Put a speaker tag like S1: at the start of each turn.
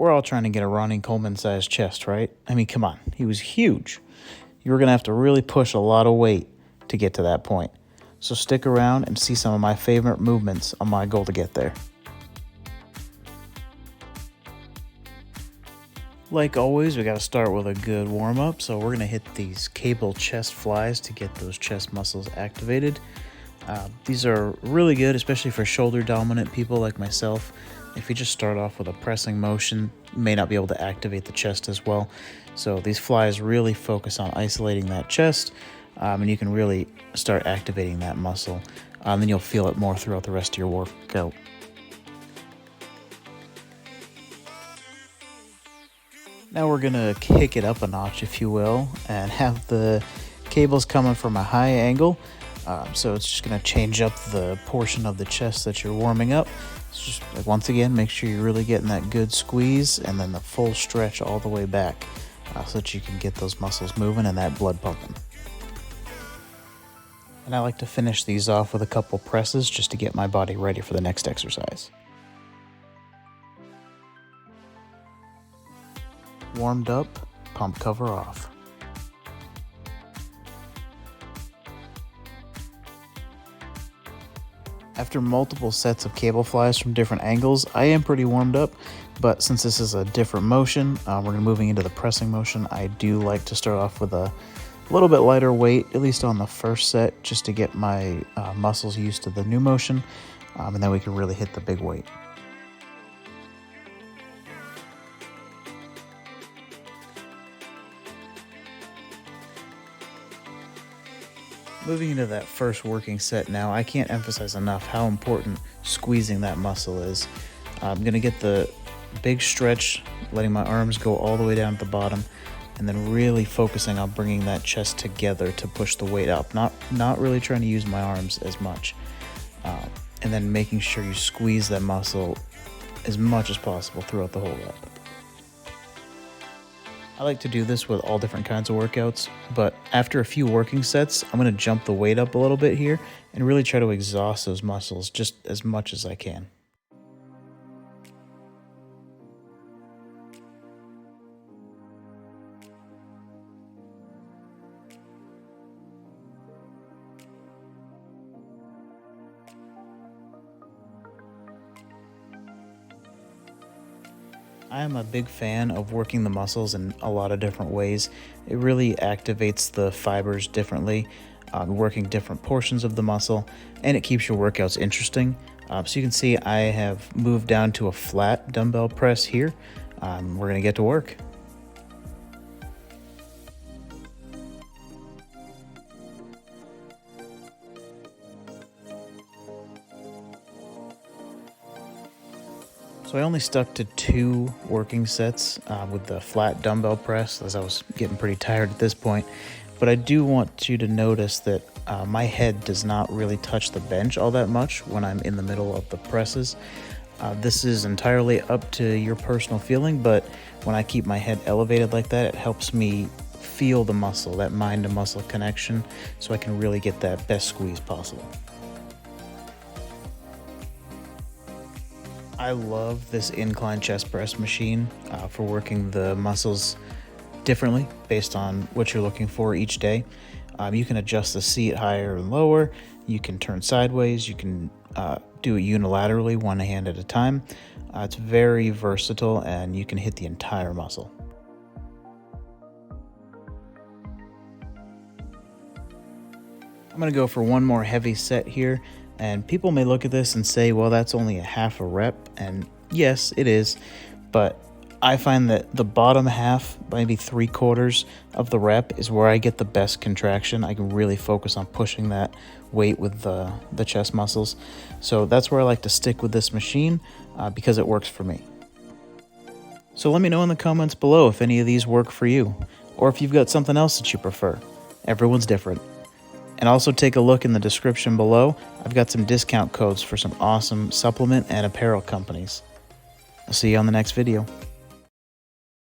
S1: We're all trying to get a Ronnie Coleman sized chest, right? I mean, come on, he was huge. You were going to have to really push a lot of weight to get to that point. So stick around and see some of my favorite movements on my goal to get there. Like always, we got to start with a good warm-up, so we're going to hit these cable chest flies to get those chest muscles activated. These are really good, especially for shoulder-dominant people like myself. If you just start off with a pressing motion, you may not be able to activate the chest as well. So these flies really focus on isolating that chest, and you can really start activating that muscle. Then you'll feel it more throughout the rest of your workout. Now we're gonna kick it up a notch, if you will, and have the cables coming from a high angle. So it's just gonna change up the portion of the chest that you're warming up. It's just, like, once again, make sure you're really getting that good squeeze and then the full stretch all the way back, so that you can get those muscles moving and that blood pumping. And I like to finish these off with a couple presses just to get my body ready for the next exercise. Warmed up, pump cover off. After multiple sets of cable flies from different angles, I am pretty warmed up, but since this is a different motion, we're moving into the pressing motion. I do like to start off with a little bit lighter weight, at least on the first set, just to get my muscles used to the new motion, and then we can really hit the big weight. Moving into that first working set now, I can't emphasize enough how important squeezing that muscle is. I'm going to get the big stretch, letting my arms go all the way down to the bottom, and then really focusing on bringing that chest together to push the weight up. Not really trying to use my arms as much. And then making sure you squeeze that muscle as much as possible throughout the whole rep. I like to do this with all different kinds of workouts, but after a few working sets, I'm going to jump the weight up a little bit here and really try to exhaust those muscles just as much as I can. I am a big fan of working the muscles in a lot of different ways. It really activates the fibers differently, working different portions of the muscle, and it keeps your workouts interesting. So you can see I have moved down to a flat dumbbell press here. We're going to get to work. So I only stuck to 2 working sets with the flat dumbbell press, as I was getting pretty tired at this point. But I do want you to notice that my head does not really touch the bench all that much when I'm in the middle of the presses. This is entirely up to your personal feeling, but when I keep my head elevated like that, it helps me feel the muscle, that mind to muscle connection, so I can really get that best squeeze possible. I love this incline chest press machine for working the muscles differently based on what you're looking for each day. You can adjust the seat higher and lower. You can turn sideways. You can do it unilaterally, one hand at a time. It's very versatile, and you can hit the entire muscle. I'm going to go for one more heavy set here. And people may look at this and say, well, that's only a half a rep. And yes, it is. But I find that the bottom half, maybe 3/4 of the rep, is where I get the best contraction. I can really focus on pushing that weight with the chest muscles. So that's where I like to stick with this machine because it works for me. So let me know in the comments below if any of these work for you, or if you've got something else that you prefer. Everyone's different. And also take a look in the description below. I've got some discount codes for some awesome supplement and apparel companies. I'll see you on the next video.